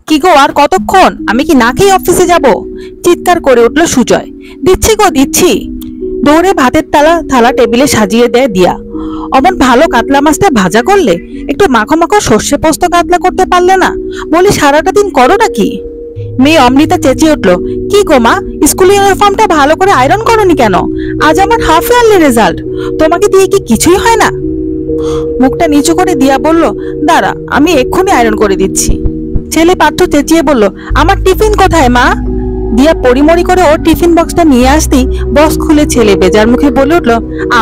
কি গো, আর কতক্ষণ? আমি কি না খেয়ে অফিসে যাব? চিৎকার করে উঠল সুজয়। দিচ্ছি গো, দিচ্ছি। দৌড়ে ভাতের থালা থালা টেবিলে সাজিয়ে দেয় দিয়া। অমন ভালো কাতলা মাছটা ভাজা করলে একটু মাখো মাখো সর্ষে পোস্ত কাতলা করতে পারলে না? বলি সারাটা দিন করোটা কি? মেয়ে অমৃতা চেঁচিয়ে উঠল, কি গো মা, স্কুল ইউনিফর্মটা ভালো করে আয়রন করনি কেন? আজ আমার হাফ ইয়ারলি রেজাল্ট, তোমাকে দিয়ে কি কিছুই হয় না? মুখটা নিচু করে দিয়া বলল, দাঁড়া, আমি এক্ষুনি আয়রন করে দিচ্ছি। ছেলে পার্থ চেঁচিয়ে বলল, আমার টিফিন কোথায় মা? দিয়া পরিমরি করে ওর টিফিন বক্সটা নিয়ে আসতেই বক্স খুলে ছেলে বেজার মুখে বলে উঠল,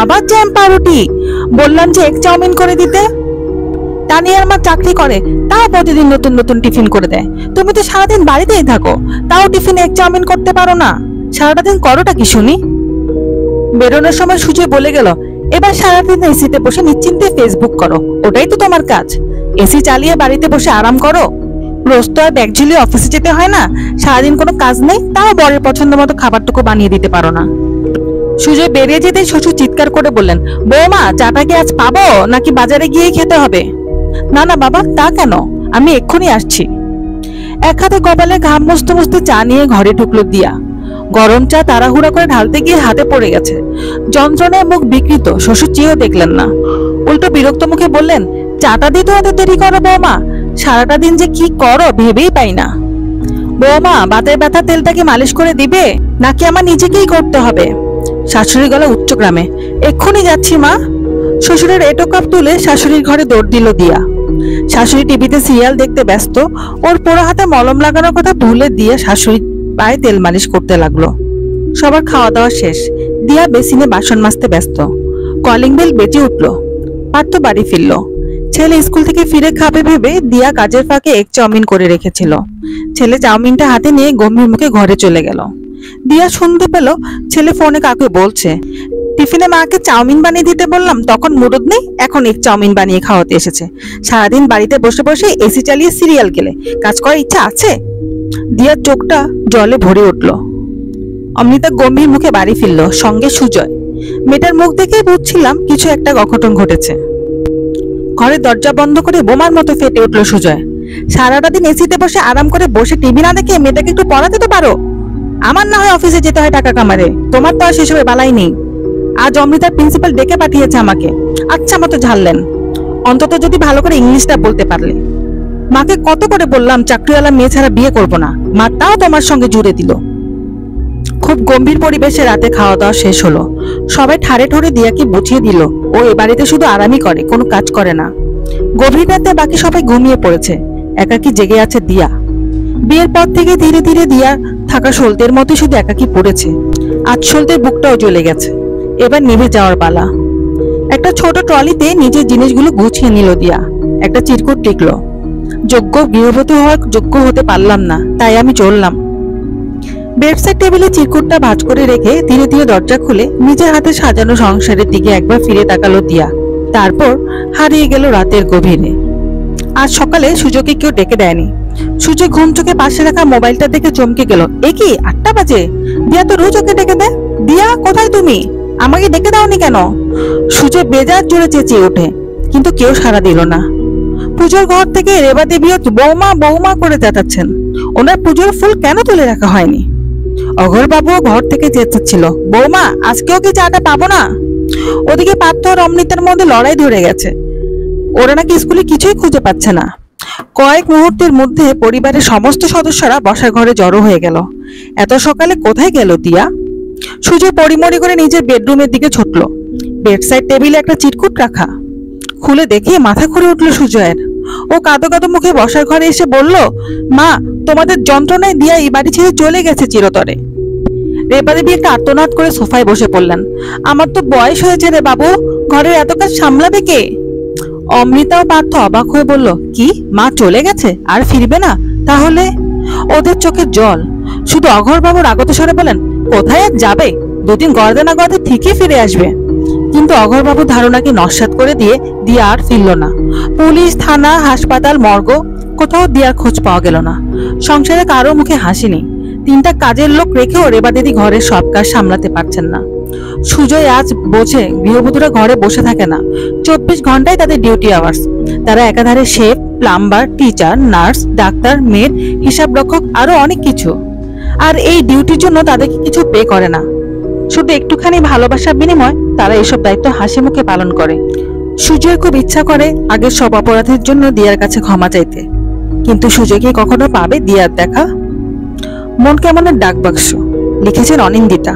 আবার জ্যাম পাউরুটি? বললাম যে এগ চাউমিন করে দিতে। তানিয়ার মা চাকরি করে, তাও প্রতিদিন নতুন নতুন টিফিন করে দেয়। তুমি তো সারাদিন বাড়িতেই থাকো, তাও টিফিন এগ চাউমিন করতে পারো না? সারাটা দিন করোটা কি শুনি? বেরোনোর সময় সুজয় বলে গেল, এবার সারাদিন এসিতে বসে নিশ্চিন্তে ফেসবুক করো, ওটাই তো তোমার কাজ। এসি চালিয়ে বাড়িতে বসে আরাম করো। রোজ তো আর ব্যাগ ঝুলিয়ে অফিসে যেতে হয় না। সারাদিন কোনো কাজ নেই, তাও বরের পছন্দ মতো খাবারটুকু বানিয়ে দিতে পারো না। সুজয় বেরিয়ে যেতেই শ্বশুর চিৎকার করে বললেন, বৌমা, চাটা কি আজ পাবো নাকি বাজারে গিয়েই খেতে হবে? না না বাবা, তা কেন? আমি এক্ষুনি আসছি। এক হাতে কপালে ঘাম মুছতে মুছতে চা নিয়ে ঘরে ঢুকলো দিয়া। গরম চা তাড়াহুড়া করে ঢালতে গিয়ে হাতে পড়ে গেছে। যন্ত্রণায় মুখ বিকৃত, শ্বশুর চেয়েও দেখলেন না। উল্টো বিরক্ত মুখে বললেন, চাটা দিতে এত দেরি করো বৌমা? সারাটা দিন যে কি করো ভেবেই পাই না। বৌমা, বাতের ব্যথা তেলটা কি মালিশ করে দিবে নাকি আমার নিজেকেই করতে হবে? শাশুড়ি গলা উচ্চগ্রামে, এক্ষুনি যাচ্ছি মা। শ্বশুরের এটো কাপ তুলে শাশুড়ির ঘরে দৌড় দিল দিয়া। শাশুড়ি টিভিতে সিরিয়াল দেখতে ব্যস্ত, ওর পোড়া হাতে মলম লাগানোর কথা ভুলে দিয়ে শাশুড়ি পায়ে তেল মালিশ করতে লাগলো। সবার খাওয়া দাওয়া শেষ, দিয়া বেসিনে বাসন মাজতে ব্যস্ত। কলিং বেল বেজে উঠল। পার্থ বাড়ি ফিরল। ছেলে স্কুল থেকে ফিরে খাবে ভেবে দিয়া কাজের ফাঁকে এগ চাউমিন করে রেখেছিল। ছেলে চাউমিনটা হাতে নিয়ে গম্ভীর মুখে ঘরে চলে গেল। দিয়া শুনতে পেল ছেলে ফোনে কাকে বলছে, টিফিনে মাকে চাউমিন বানিয়ে দিতে বললাম, তখন মুরদ নেই, এখন এক চাউমিন বানিয়ে খাওয়াতে এসেছে। সারাদিন বাড়িতে বসে বসে এসি চালিয়ে সিরিয়াল গেলে কাজ করার ইচ্ছা আছে? দিয়ার চোখটা জলে ভরে উঠল। অমৃতা গম্ভীর মুখে বাড়ি ফিরল, সঙ্গে সুজয়। মেয়েটার মুখ দেখেই বুঝছিলাম কিছু একটা অঘটন ঘটেছে। ঘরের দরজা বন্ধ করে বোমার মতো ফেটে উঠল সুজয়। সারাটা দিন এসিতে বসে আরাম করে বসে টিভি না দেখে মেয়েটাকে একটু পড়াতে তো পারো। আমার না হয় অফিসে যেতে হয় টাকা কামারে, তোমার তো আর সেসবে বালাই নেই। আজ অমৃতার প্রিন্সিপাল ডেকে পাঠিয়েছে আমাকে, আচ্ছা মতো ঝাড়লেন। অন্তত যদি ভালো করে ইংলিশটা বলতে পারলে। মাকে কত করে বললাম চাকরিওয়ালা মেয়ে ছাড়া বিয়ে করবো না, মা তাও তোমার সঙ্গে জুড়ে দিল। খুব গম্ভীর পরিবেশে রাতে খাওয়া দাওয়া শেষ হলো। সবাই ঠাড়ে ঠোরে দিয়াকে বুঝিয়ে দিল ও এ বাড়িতে শুধু আরামই করে, কোনো কাজ করে না। গভীর রাতে বাকি সবাই ঘুমিয়ে পড়েছে, একাকি জেগে আছে দিয়া। বিয়ের পর থেকে ধীরে ধীরে দিয়া থাকা সলতের মতো শুধু একাকি পড়েছে। আজ সলতের বুকটাও জ্বলে গেছে, এবার নিভে যাওয়ার পালা। একটা ছোট ট্রলিতে নিজের জিনিসগুলো গুছিয়ে নিল দিয়া। একটা চিরকুট টিকলো, যোগ্য গৃহবধূ হওয়ার যোগ্য হতে পারলাম না, তাই আমি চললাম। বেডসাইড টেবিলে চিরকুটটা ভাঁজ করে রেখে ধীরে ধীরে দরজা খুলে নিজের হাতে সাজানো সংসারের দিকে একবার ফিরে তাকালো দিয়া। তারপর হারিয়ে গেল রাতের গভীরে। আজ সকালে সুজয়কে কেউ ডেকে দেয়নি। সুজয় ঘুম চোখে পাশে রাখা মোবাইলটা দেখে চমকে গেল, এ কি 8টা বাজে? দিয়া তো রোজ ওকে ডেকে দেয়। দিয়া, কোথায় তুমি? আমাকে ডেকে দাওনি কেন? সুজয় বেজার জোরে চেঁচিয়ে ওঠে, কিন্তু কেউ সাড়া দিল না। পুজোর ঘর থেকে রেবা দেবীও বৌমা বৌমা করে চেঁচাচ্ছেন। ওনার পুজোর ফুল কেন তুলে রাখা হয়নি? অঘর বাবুও ঘর থেকে চেঁচাচ্ছিল, বৌমা, আজকেও কি চাটা পাবো না? ওদিকে পার্থ আর অমৃতার মধ্যে লড়াই ধরে গেছে। ওরা নাকি স্কুলে কিছুই খুঁজে পাচ্ছে না। কয়েক মুহূর্তের মধ্যে পরিবারের সমস্ত সদস্যরা বসার ঘরে জড়ো হয়ে গেল। এত সকালে কোথায় গেল দিয়া? সুজয় পরিমরি করে নিজের বেডরুমের দিকে ছুটল। বেডসাইড টেবিলে একটা চিরকুট রাখা। খুলে দেখে মাথা ঘুরে উঠল সুজয়ের। ও কাঁদো কাঁদো মুখে বসার ঘরে এসে বলল, মা, তোমাদের যন্ত্রণায় দিয়া এই বাড়ি ছেড়ে চলে গেছে চিরতরে। রেবা দেবী একটা আর্তনাদ করে সোফায় বসে পড়লেন। আমার তো বয়স হয়েছে রে বাবু, ঘরের এত কাজ সামলাবে কে? অমৃতা ও পার্থ অবাক হয়ে বলল, কি, মা চলে গেছে আর ফিরবে না? তাহলে? ওদের চোখে জল। শুধু অঘর বাবুর আগত স্বরে বলেন, কোথায় আর যাবে, 2 দিন গর্দে না গর্দে ঠিকই ফিরে আসবে। কিন্তু অঘর বাবু ধারণাকে নস্যাৎ করে দিয়ে দিয়া আর ফিরল না। পুলিশ, থানা, হাসপাতাল, মর্গ, কোথাও দিয়ার খোঁজ পাওয়া গেল না। সংসারে কারো মুখে হাসি নেই। 3টা কাজের লোক রেখেও রেবা দিদি ঘরের সব কাজ সামলাতে পারছেন না। সুজয় আজ বোঝে গৃহবধূরা ঘরে বসে থাকে না, 24 ঘন্টায় তাদের ডিউটি আওয়ার্স। তারা একাধারে chef, plumber, teacher, nurse, doctor, made, হিসাব রক্ষক, আরো অনেক কিছু। আর এই ডিউটির জন্য তাদেরকে কিছু পে করে না, শুধু একটুখানি ভালোবাসার বিনিময় তারা এসব দায়িত্ব হাসি মুখে পালন করে। সুজয় খুব ইচ্ছা করে আগের সব অপরাধের জন্য দিয়ার কাছে ক্ষমা চাইতে, কিন্তু সুজয় কি কখনো পাবে দিয়ার দেখা? মন কেমনের ডাক বাক্স, লিখেছেন অনিন্দিতা।